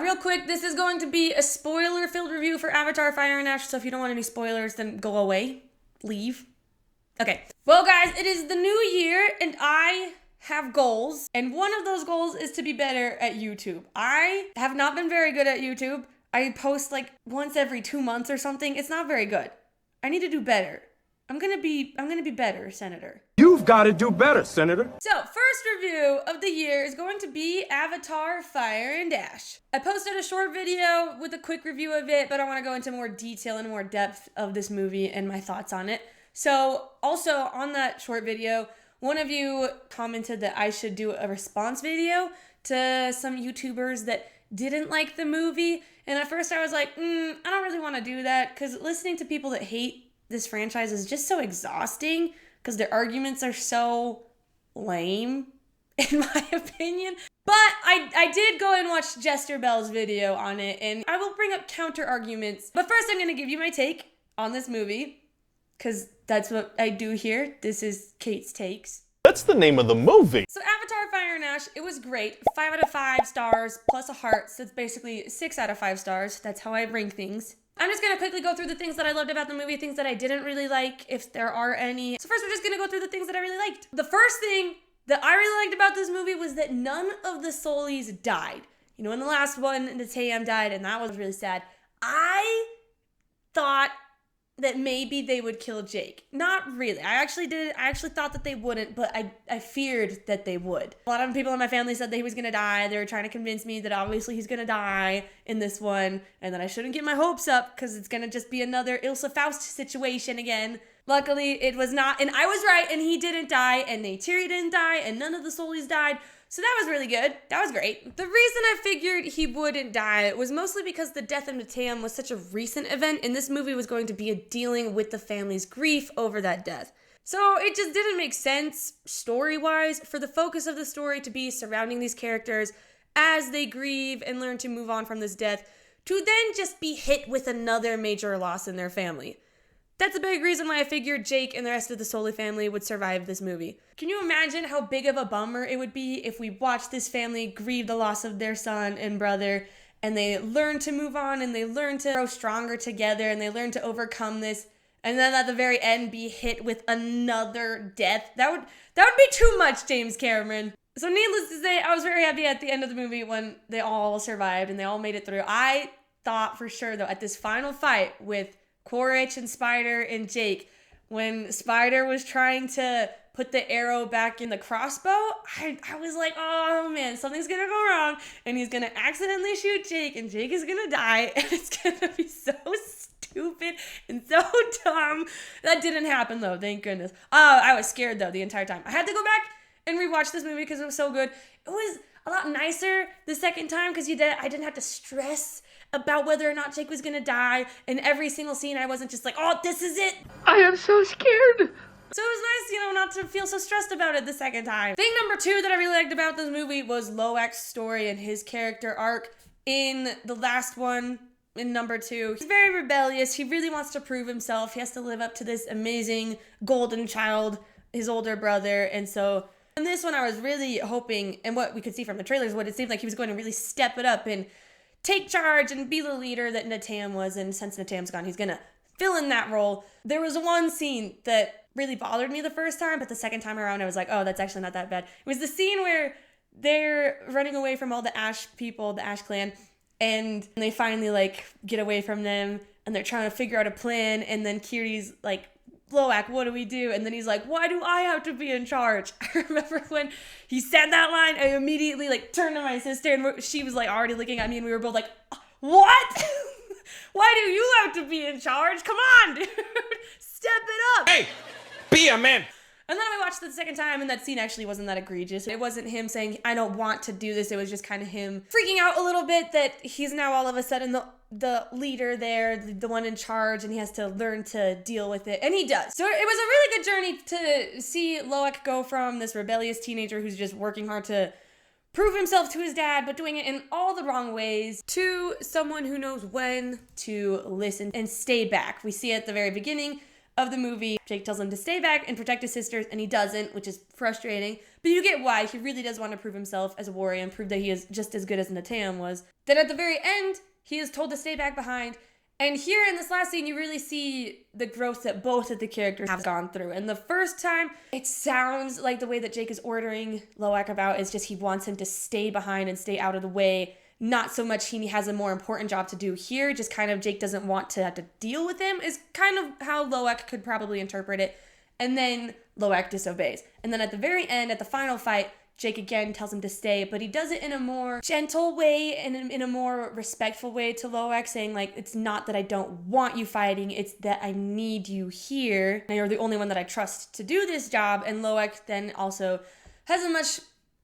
Real quick, this is going to be a spoiler-filled review for Avatar: Fire and Ash, so if you don't want any spoilers, then go away. Leave. Okay. Well, guys, it is the new year, and I have goals, and one of those goals is to be better at YouTube. I have not been very good at YouTube. I post like once every 2 months or something. It's not very good. I need to do better. I'm gonna be better, Senator. You've got to do better, Senator. So, first review of the year is going to be Avatar: Fire and Ash. I posted a short video with a quick review of it, but I want to go into more detail and more depth of this movie and my thoughts on it. So, also on that short video, one of you commented that I should do a response video to some YouTubers that didn't like the movie. And at first I was like, I don't really want to do that, because listening to people that hate this franchise is just so exhausting, because their arguments are so lame, in my opinion. But I did go and watch Jester Bell's video on it, and I will bring up counter arguments. But first I'm going to give you my take on this movie, because that's what I do here. This is Kate's Takes. That's the name of the movie. So Avatar: Fire and Ash, it was great. 5 out of 5 stars plus a heart, so it's basically 6 out of 5 stars. That's how I rank things. I'm just going to quickly go through the things that I loved about the movie, things that I didn't really like, if there are any. So first, we're just going to go through the things that I really liked. The first thing that I really liked about this movie was that none of the Solis died. You know, in the last one, the Tam died, and that was really sad. I thought that maybe they would kill Jake. Not really. I actually thought that they wouldn't, but I feared that they would. A lot of people in my family said that he was gonna die. They were trying to convince me that obviously he's gonna die in this one, and that I shouldn't get my hopes up, because it's gonna just be another Ilsa Faust situation again. Luckily, it was not, and I was right, and he didn't die, and Neytiri didn't die, and none of the Solis died. So that was really good. That was great. The reason I figured he wouldn't die was mostly because the death of Natam was such a recent event, and this movie was going to be dealing with the family's grief over that death. So it just didn't make sense, story-wise, for the focus of the story to be surrounding these characters as they grieve and learn to move on from this death, to then just be hit with another major loss in their family. That's a big reason why I figured Jake and the rest of the Soli family would survive this movie. Can you imagine how big of a bummer it would be if we watched this family grieve the loss of their son and brother, and they learn to move on, and they learn to grow stronger together, and they learn to overcome this, and then at the very end be hit with another death? That would be too much, James Cameron. So needless to say, I was very happy at the end of the movie when they all survived and they all made it through. I thought for sure, though, at this final fight with Quaritch and Spider and Jake, when Spider was trying to put the arrow back in the crossbow, I was like, oh man, something's gonna go wrong, and he's gonna accidentally shoot Jake, and Jake is gonna die, and it's gonna be so stupid and so dumb. That didn't happen though, thank goodness. I was scared though the entire time. I had to go back and rewatch this movie because it was so good. It was a lot nicer the second time because I didn't have to stress about whether or not Jake was gonna die. In every single scene, I wasn't just like, oh, this is it. I am so scared. So it was nice, not to feel so stressed about it the second time. Thing number 2 that I really liked about this movie was Loak's story and his character arc in the last one, in number 2. He's very rebellious. He really wants to prove himself. He has to live up to this amazing golden child, his older brother. And so in this one, I was really hoping, and what we could see from the trailers, what it seemed like he was going to really step it up and take charge and be the leader that Natam was, and since Natam's gone, he's gonna fill in that role. There was one scene that really bothered me the first time, but the second time around, I was like, oh, that's actually not that bad. It was the scene where they're running away from all the Ash people, the Ash clan, and they finally, get away from them, and they're trying to figure out a plan, and then Kiri's like, Loak, what do we do? And then he's like, why do I have to be in charge? I remember when he said that line, I immediately turned to my sister, and she was already looking at me, and we were both like, what? Why do you have to be in charge? Come on, dude. Step it up. Hey, be a man. And then I watched it the second time, and that scene actually wasn't that egregious. It wasn't him saying, I don't want to do this. It was just kind of him freaking out a little bit that he's now all of a sudden the leader there, the one in charge, and he has to learn to deal with it. And he does. So it was a really good journey to see Loak go from this rebellious teenager who's just working hard to prove himself to his dad, but doing it in all the wrong ways, to someone who knows when to listen and stay back. We see at the very beginning of the movie, Jake tells him to stay back and protect his sisters, and he doesn't, which is frustrating. But you get why. He really does want to prove himself as a warrior and prove that he is just as good as Nateum was. Then at the very end, he is told to stay back behind. And here in this last scene, you really see the growth that both of the characters have gone through. And the first time, it sounds like the way that Jake is ordering Loak about is just he wants him to stay behind and stay out of the way. Not so much he has a more important job to do here, just kind of Jake doesn't want to have to deal with him is kind of how Loak could probably interpret it. And then Loak disobeys. And then at the very end, at the final fight, Jake again tells him to stay, but he does it in a more gentle way and in a more respectful way to Loak, saying like, it's not that I don't want you fighting, it's that I need you here. And you're the only one that I trust to do this job. And Loak then also has a much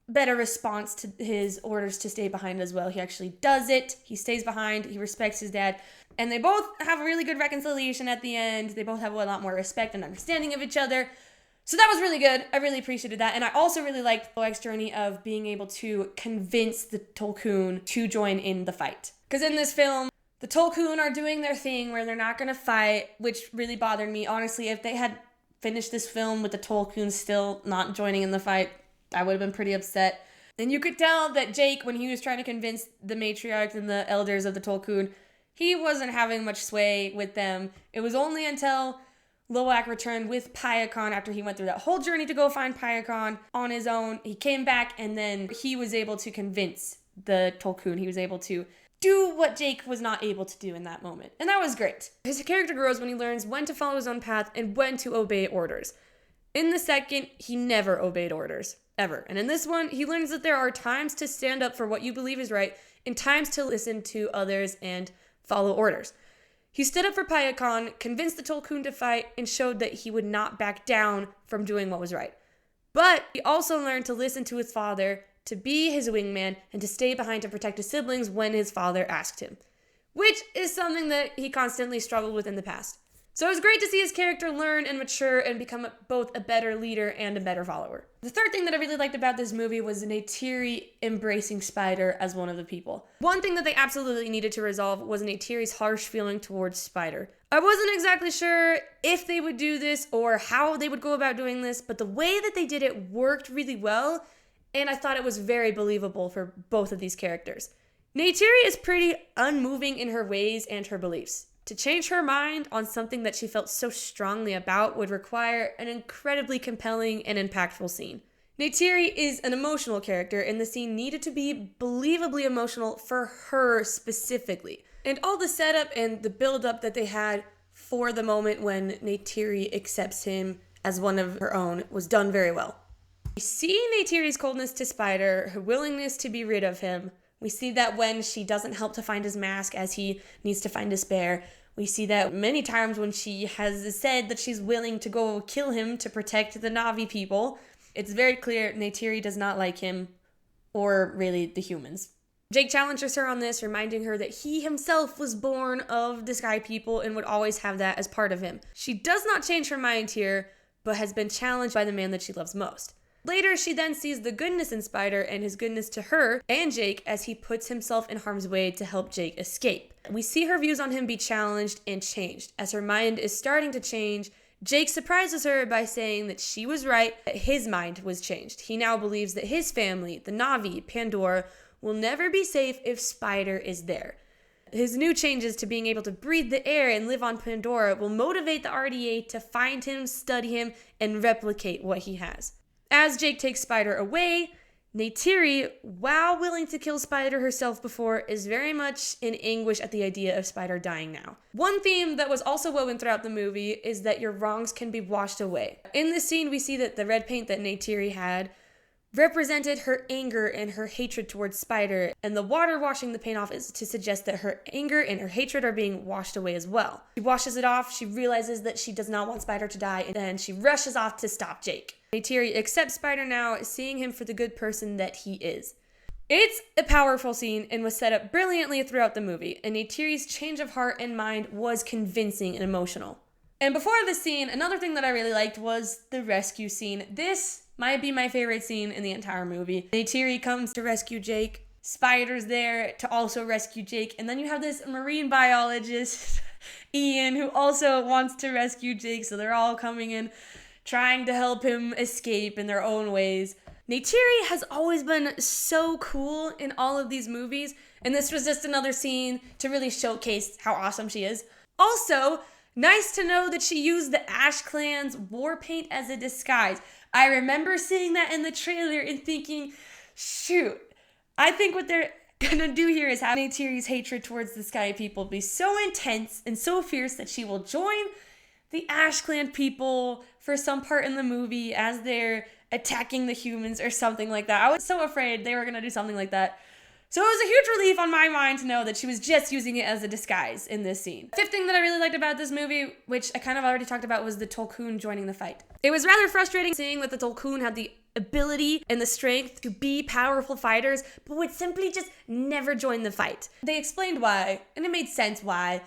better response to his orders to stay behind as well. He actually does it. He stays behind. He respects his dad. And they both have a really good reconciliation at the end. They both have a lot more respect and understanding of each other. So that was really good. I really appreciated that. And I also really liked Loak's journey of being able to convince the Tulkun to join in the fight. Because in this film, the Tulkun are doing their thing where they're not going to fight, which really bothered me. Honestly, if they had finished this film with the Tulkun still not joining in the fight, I would have been pretty upset. And you could tell that Jake, when he was trying to convince the matriarchs and the elders of the Tulkun, he wasn't having much sway with them. It was only until Loak returned with Payakan after he went through that whole journey to go find Payakan on his own. He came back and then he was able to convince the Tulkun. He was able to do what Jake was not able to do in that moment. And that was great. His character grows when he learns when to follow his own path and when to obey orders. In the second, he never obeyed orders. Ever. And in this one, he learns that there are times to stand up for what you believe is right and times to listen to others and follow orders. He stood up for Payakan, convinced the Tulkun to fight, and showed that he would not back down from doing what was right. But he also learned to listen to his father, to be his wingman, and to stay behind to protect his siblings when his father asked him, which is something that he constantly struggled with in the past. So it was great to see his character learn and mature and become both a better leader and a better follower. The third thing that I really liked about this movie was Neytiri embracing Spider as one of the people. One thing that they absolutely needed to resolve was Neytiri's harsh feeling towards Spider. I wasn't exactly sure if they would do this or how they would go about doing this, but the way that they did it worked really well, and I thought it was very believable for both of these characters. Neytiri is pretty unmoving in her ways and her beliefs. To change her mind on something that she felt so strongly about would require an incredibly compelling and impactful scene. Neytiri is an emotional character, and the scene needed to be believably emotional for her specifically. And all the setup and the build-up that they had for the moment when Neytiri accepts him as one of her own was done very well. We see Neytiri's coldness to Spider, her willingness to be rid of him. We see that when she doesn't help to find his mask as he needs to find his bear. We see that many times when she has said that she's willing to go kill him to protect the Na'vi people. It's very clear Neytiri does not like him or really the humans. Jake challenges her on this, reminding her that he himself was born of the Sky People and would always have that as part of him. She does not change her mind here, but has been challenged by the man that she loves most. Later, she then sees the goodness in Spider and his goodness to her and Jake as he puts himself in harm's way to help Jake escape. We see her views on him be challenged and changed. As her mind is starting to change, Jake surprises her by saying that she was right, that his mind was changed. He now believes that his family, the Na'vi, Pandora, will never be safe if Spider is there. His new changes to being able to breathe the air and live on Pandora will motivate the RDA to find him, study him, and replicate what he has. As Jake takes Spider away, Neytiri, while willing to kill Spider herself before, is very much in anguish at the idea of Spider dying now. One theme that was also woven throughout the movie is that your wrongs can be washed away. In this scene, we see that the red paint that Neytiri had represented her anger and her hatred towards Spider, and the water washing the paint off is to suggest that her anger and her hatred are being washed away as well. She washes it off, she realizes that she does not want Spider to die, and then she rushes off to stop Jake. Neytiri accepts Spider now, seeing him for the good person that he is. It's a powerful scene and was set up brilliantly throughout the movie, and Neytiri's change of heart and mind was convincing and emotional. And before this scene, another thing that I really liked was the rescue scene. This might be my favorite scene in the entire movie. Neytiri comes to rescue Jake, spiders there to also rescue Jake. And then you have this marine biologist, Ian, who also wants to rescue Jake. So they're all coming in, trying to help him escape in their own ways. Neytiri has always been so cool in all of these movies, and this was just another scene to really showcase how awesome she is. Also, nice to know that she used the Ash Clan's war paint as a disguise. I remember seeing that in the trailer and thinking, shoot, I think what they're gonna do here is have Neytiri's hatred towards the Sky People be so intense and so fierce that she will join the Ash Clan people for some part in the movie as they're attacking the humans or something like that. I was so afraid they were going to do something like that. So it was a huge relief on my mind to know that she was just using it as a disguise in this scene. Fifth thing that I really liked about this movie, which I kind of already talked about, was the Tulkun joining the fight. It was rather frustrating seeing that the Tulkun had the ability and the strength to be powerful fighters, but would simply just never join the fight. They explained why, and it made sense why,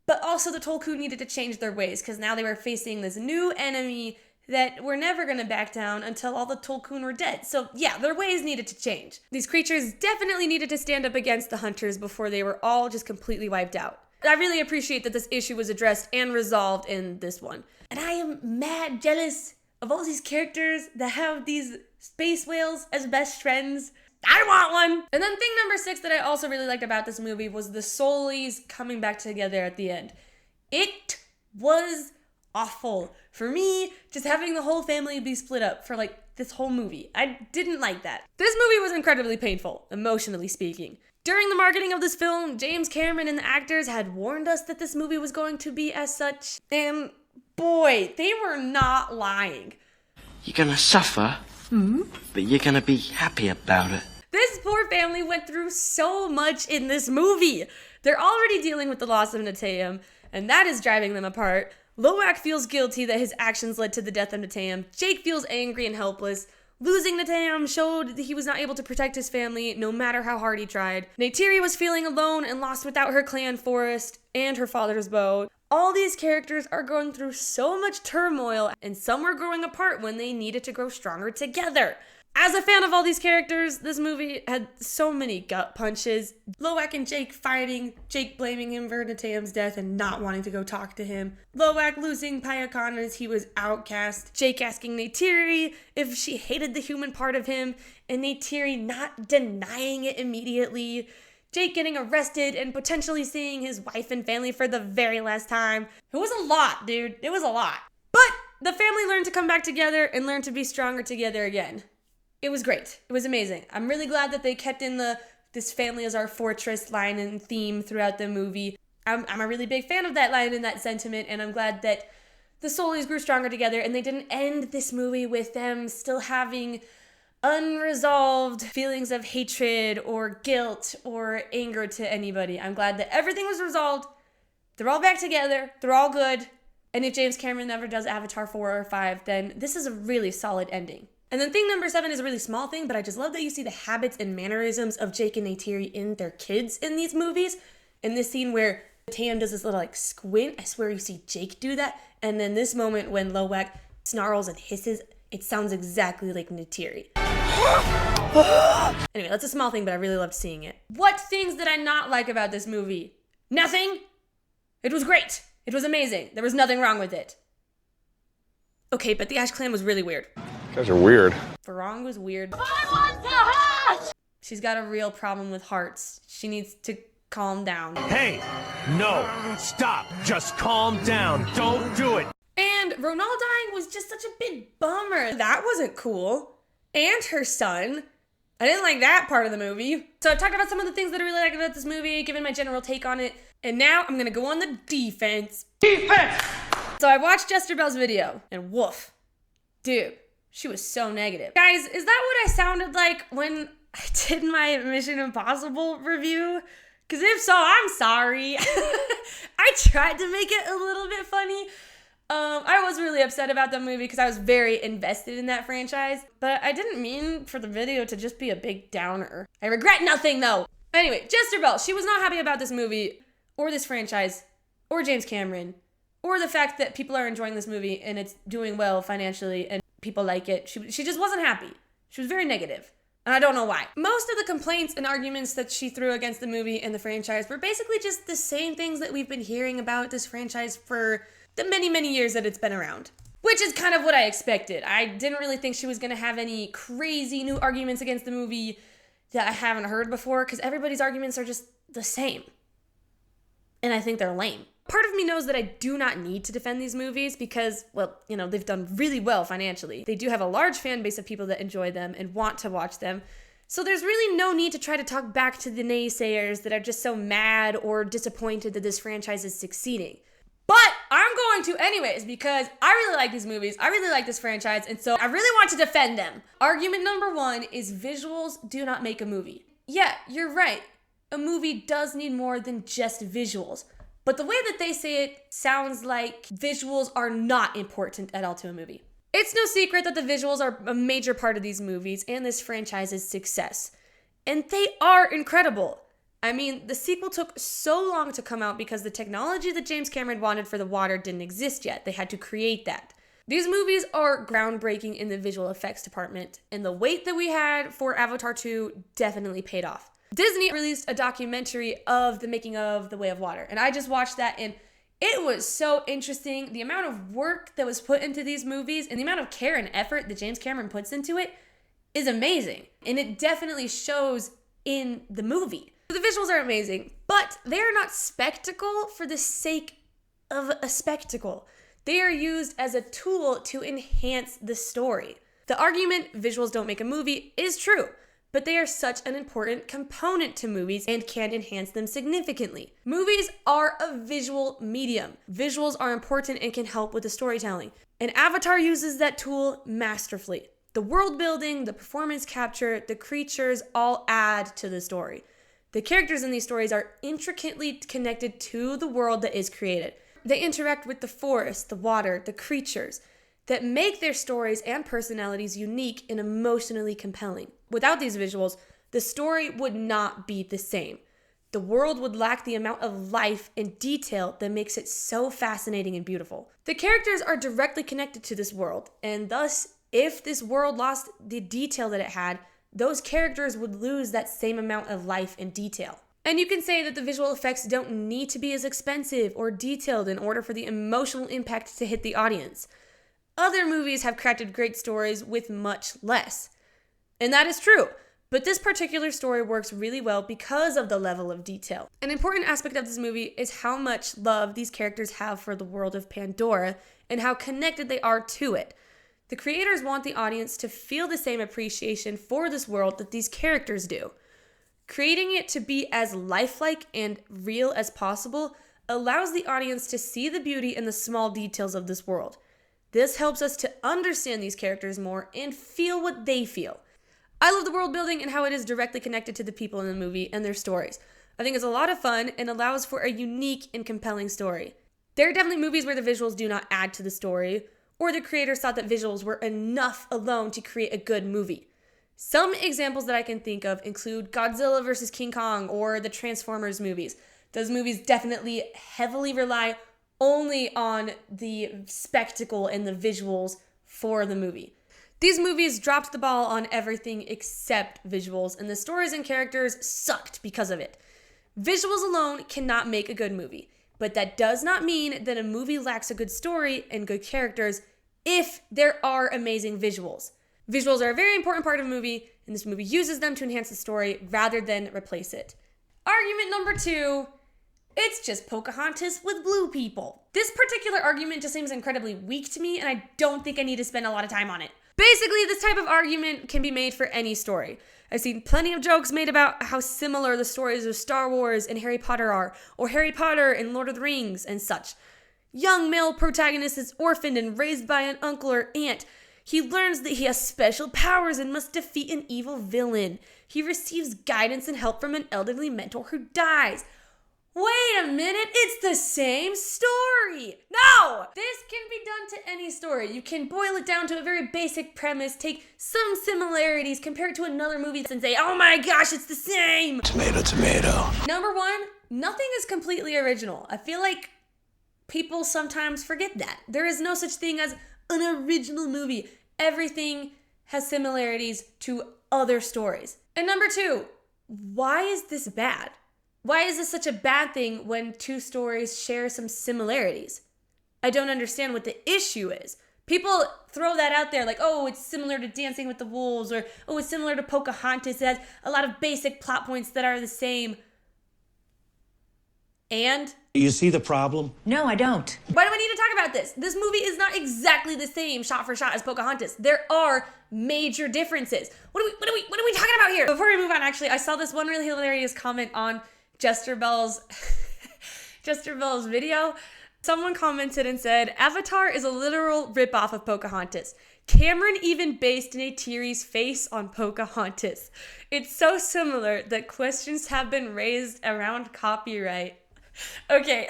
but also the Tulkun needed to change their ways because now they were facing this new enemy that were never going to back down until all the Tulkun were dead. So yeah, their ways needed to change. These creatures definitely needed to stand up against the hunters before they were all just completely wiped out. I really appreciate that this issue was addressed and resolved in this one. And I am mad jealous of all these characters that have these space whales as best friends. I want one! And then thing number 6 that I also really liked about this movie was the Soulies coming back together at the end. It was awful. For me, just having the whole family be split up for like this whole movie. I didn't like that. This movie was incredibly painful, emotionally speaking. During the marketing of this film, James Cameron and the actors had warned us that this movie was going to be as such. And boy, they were not lying. You're gonna suffer, but you're gonna be happy about it. This poor family went through so much in this movie. They're already dealing with the loss of Neteyam, and that is driving them apart. Loak feels guilty that his actions led to the death of Neteyam. Jake feels angry and helpless. Losing Neteyam showed that he was not able to protect his family, no matter how hard he tried. Neytiri was feeling alone and lost without her clan forest and her father's bow. All these characters are going through so much turmoil, and some were growing apart when they needed to grow stronger together. As a fan of all these characters, this movie had so many gut punches. Loak and Jake fighting, Jake blaming him for Neteyam's death and not wanting to go talk to him. Loak losing Payakan as he was outcast. Jake asking Neytiri if she hated the human part of him, and Neytiri not denying it immediately. Jake getting arrested and potentially seeing his wife and family for the very last time. It was a lot, dude. It was a lot. But the family learned to come back together and learn to be stronger together again. It was great. It was amazing. I'm really glad that they kept in this family as our fortress line and theme throughout the movie. I'm a really big fan of that line and that sentiment, and I'm glad that the Soulies grew stronger together and they didn't end this movie with them still having unresolved feelings of hatred or guilt or anger to anybody. I'm glad that everything was resolved. They're all back together. They're all good. And if James Cameron never does Avatar 4 or 5, then this is a really solid ending. And then thing number 7 is a really small thing, but I just love that you see the habits and mannerisms of Jake and Neytiri in their kids in these movies. In this scene where Neteyam does this little like squint, I swear you see Jake do that. And then this moment when Loak snarls and hisses, it sounds exactly like Neytiri. Anyway, that's a small thing, but I really loved seeing it. What things did I not like about this movie? Nothing. It was great. It was amazing. There was nothing wrong with it. Okay, but the Ash Clan was really weird. You guys are weird. Farong was weird. I want the heart! She's got a real problem with hearts. She needs to calm down. Hey, no, stop. Just calm down. Don't do it. And Ronal dying was just such a big bummer. That wasn't cool. And her son. I didn't like that part of the movie. So I've talked about some of the things that I really like about this movie, given my general take on it. And now I'm gonna go on the defense. Defense! So I watched Jester Bell's video, and woof. Dude, she was so negative. Guys, is that what I sounded like when I did my Mission Impossible review? Because if so, I'm sorry. I tried to make it a little bit funny. I was really upset about the movie because I was very invested in that franchise. But I didn't mean for the video to just be a big downer. I regret nothing, though. Anyway, Jester Bell, she was not happy about this movie, or this franchise, or James Cameron, or the fact that people are enjoying this movie and it's doing well financially and people like it. She just wasn't happy. She was very negative. And I don't know why. Most of the complaints and arguments that she threw against the movie and the franchise were basically just the same things that we've been hearing about this franchise for the many, many years that it's been around. Which is kind of what I expected. I didn't really think she was going to have any crazy new arguments against the movie that I haven't heard before, because everybody's arguments are just the same. And I think they're lame. Part of me knows that I do not need to defend these movies because, well, you know, they've done really well financially. They do have a large fan base of people that enjoy them and want to watch them. So there's really no need to try to talk back to the naysayers that are just so mad or disappointed that this franchise is succeeding. But I'm going to anyways because I really like these movies. I really like this franchise, and so I really want to defend them. Argument number 1 is visuals do not make a movie. Yeah, you're right. A movie does need more than just visuals. But the way that they say it sounds like visuals are not important at all to a movie. It's no secret that the visuals are a major part of these movies and this franchise's success. And they are incredible. I mean, the sequel took so long to come out because the technology that James Cameron wanted for the water didn't exist yet. They had to create that. These movies are groundbreaking in the visual effects department, and the wait that we had for Avatar 2 definitely paid off. Disney released a documentary of the making of The Way of Water, and I just watched that, and it was so interesting. The amount of work that was put into these movies and the amount of care and effort that James Cameron puts into it is amazing, and it definitely shows in the movie. The visuals are amazing, but they are not spectacle for the sake of a spectacle. They are used as a tool to enhance the story. The argument, visuals don't make a movie, is true, but they are such an important component to movies and can enhance them significantly. Movies are a visual medium. Visuals are important and can help with the storytelling. And Avatar uses that tool masterfully. The world building, the performance capture, the creatures all add to the story. The characters in these stories are intricately connected to the world that is created. They interact with the forest, the water, the creatures that make their stories and personalities unique and emotionally compelling. Without these visuals, the story would not be the same. The world would lack the amount of life and detail that makes it so fascinating and beautiful. The characters are directly connected to this world, and thus, if this world lost the detail that it had, those characters would lose that same amount of life and detail. And you can say that the visual effects don't need to be as expensive or detailed in order for the emotional impact to hit the audience. Other movies have crafted great stories with much less. And that is true, but this particular story works really well because of the level of detail. An important aspect of this movie is how much love these characters have for the world of Pandora and how connected they are to it. The creators want the audience to feel the same appreciation for this world that these characters do. Creating it to be as lifelike and real as possible allows the audience to see the beauty in the small details of this world. This helps us to understand these characters more and feel what they feel. I love the world building and how it is directly connected to the people in the movie and their stories. I think it's a lot of fun and allows for a unique and compelling story. There are definitely movies where the visuals do not add to the story, or the creators thought that visuals were enough alone to create a good movie. Some examples that I can think of include Godzilla vs. King Kong or the Transformers movies. Those movies definitely heavily rely only on the spectacle and the visuals for the movie. These movies dropped the ball on everything except visuals, and the stories and characters sucked because of it. Visuals alone cannot make a good movie, but that does not mean that a movie lacks a good story and good characters if there are amazing visuals. Visuals are a very important part of a movie, and this movie uses them to enhance the story rather than replace it. Argument number 2, it's just Pocahontas with blue people. This particular argument just seems incredibly weak to me, and I don't think I need to spend a lot of time on it. Basically, this type of argument can be made for any story. I've seen plenty of jokes made about how similar the stories of Star Wars and Harry Potter are, or Harry Potter and Lord of the Rings and such. Young male protagonist is orphaned and raised by an uncle or aunt. He learns that he has special powers and must defeat an evil villain. He receives guidance and help from an elderly mentor who dies. Wait a minute, it's the same story! No! This can be done to any story. You can boil it down to a very basic premise, take some similarities, compare it to another movie and say, oh my gosh, it's the same! Tomato, tomato. Number 1, nothing is completely original. I feel like people sometimes forget that. There is no such thing as an original movie. Everything has similarities to other stories. And number 2, why is this bad? Why is this such a bad thing when two stories share some similarities? I don't understand what the issue is. People throw that out there like, oh, it's similar to Dancing with the Wolves, or oh, it's similar to Pocahontas. It has a lot of basic plot points that are the same. And? You see the problem? No, I don't. Why do we need to talk about this? This movie is not exactly the same shot for shot as Pocahontas. There are major differences. What are we talking about here? Before we move on, actually, I saw this one really hilarious comment on Jester Bell's video. Someone commented and said, Avatar is a literal ripoff of Pocahontas. Cameron even based Neytiri's face on Pocahontas. It's so similar that questions have been raised around copyright. Okay.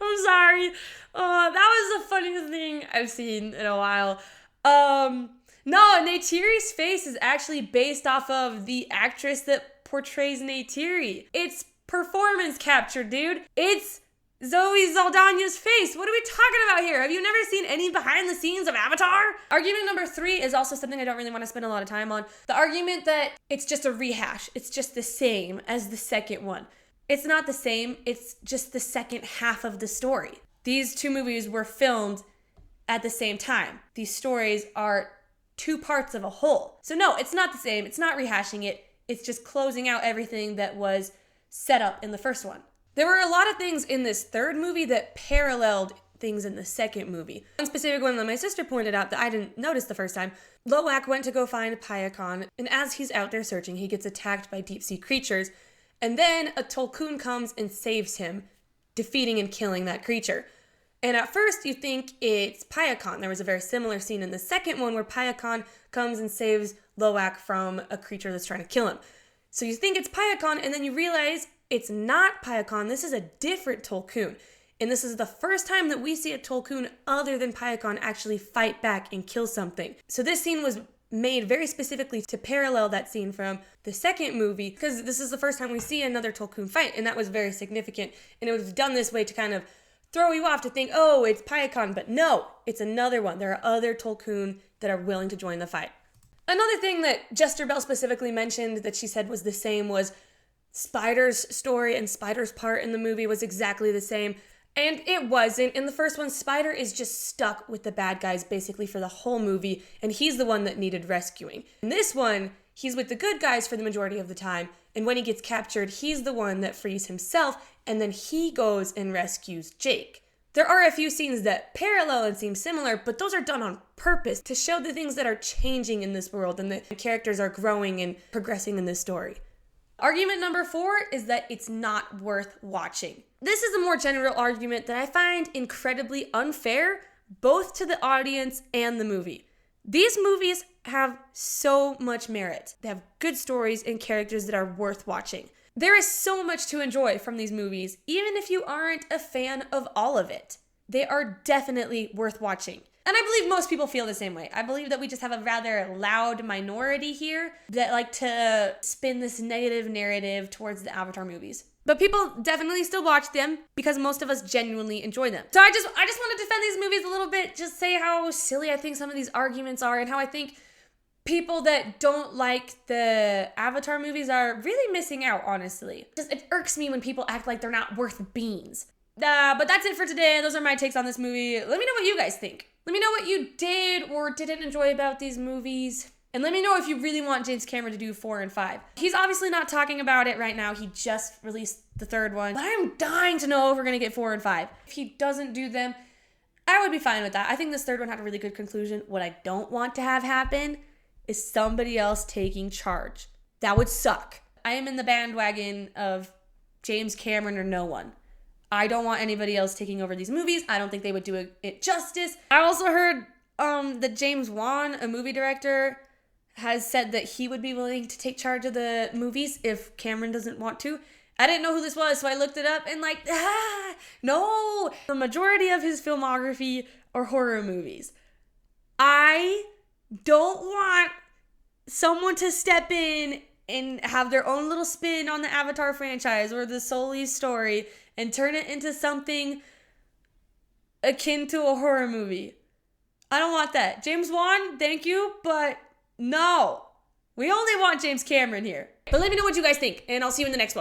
I'm sorry. That was the funniest thing I've seen in a while. No, Neytiri's face is actually based off of the actress that portrays Neytiri. It's performance capture, dude. It's Zoe Saldana's face. What are we talking about here? Have you never seen any behind the scenes of Avatar? Argument number 3 is also something I don't really want to spend a lot of time on. The argument that it's just a rehash. It's just the same as the second one. It's not the same. It's just the second half of the story. These two movies were filmed at the same time. These stories are two parts of a whole. So no, it's not the same. It's not rehashing it. It's just closing out everything that was set up in the first one. There were a lot of things in this third movie that paralleled things in the second movie. One specific one that my sister pointed out that I didn't notice the first time. Loak went to go find Payakan, and as he's out there searching, he gets attacked by deep-sea creatures, and then a Tulkun comes and saves him, defeating and killing that creature. And at first you think it's Payakan. There was a very similar scene in the second one where Payakan comes and saves Loak from a creature that's trying to kill him. So you think it's Payakan, and then you realize it's not Payakan. This is a different Tulkun. And this is the first time that we see a Tulkun other than Payakan actually fight back and kill something. So this scene was made very specifically to parallel that scene from the second movie, because this is the first time we see another Tulkun fight, and that was very significant. And it was done this way to kind of throw you off to think, oh, it's Payakan, but no, it's another one. There are other Tulkun that are willing to join the fight. Another thing that Jester Bell specifically mentioned that she said was the same was Spider's story and Spider's part in the movie was exactly the same. And it wasn't. In the first one, Spider is just stuck with the bad guys basically for the whole movie, and he's the one that needed rescuing. In this one, he's with the good guys for the majority of the time, and when he gets captured, he's the one that frees himself, and then he goes and rescues Jake. There are a few scenes that parallel and seem similar, but those are done on purpose to show the things that are changing in this world and the characters are growing and progressing in this story. Argument number 4 is that it's not worth watching. This is a more general argument that I find incredibly unfair, both to the audience and the movie. These movies have so much merit. They have good stories and characters that are worth watching. There is so much to enjoy from these movies, even if you aren't a fan of all of it. They are definitely worth watching. And I believe most people feel the same way. I believe that we just have a rather loud minority here that like to spin this negative narrative towards the Avatar movies. But people definitely still watch them because most of us genuinely enjoy them. So I just want to defend these movies a little bit, just say how silly I think some of these arguments are and how I think people that don't like the Avatar movies are really missing out, honestly. It irks me when people act like they're not worth beans. But that's it for today. Those are my takes on this movie. Let me know what you guys think. Let me know what you did or didn't enjoy about these movies. And let me know if you really want James Cameron to do 4 and 5. He's obviously not talking about it right now. He just released the third one. But I'm dying to know if we're going to get 4 and 5. If he doesn't do them, I would be fine with that. I think this third one had a really good conclusion. What I don't want to have happen is somebody else taking charge. That would suck. I am in the bandwagon of James Cameron or no one. I don't want anybody else taking over these movies. I don't think they would do it justice. I also heard that James Wan, a movie director, has said that he would be willing to take charge of the movies if Cameron doesn't want to. I didn't know who this was, so I looked it up and no! The majority of his filmography are horror movies. I don't want someone to step in and have their own little spin on the Avatar franchise or the Sully story and turn it into something akin to a horror movie. I don't want that. James Wan, thank you, but No. We only want James Cameron here. But let me know what you guys think, and I'll see you in the next one.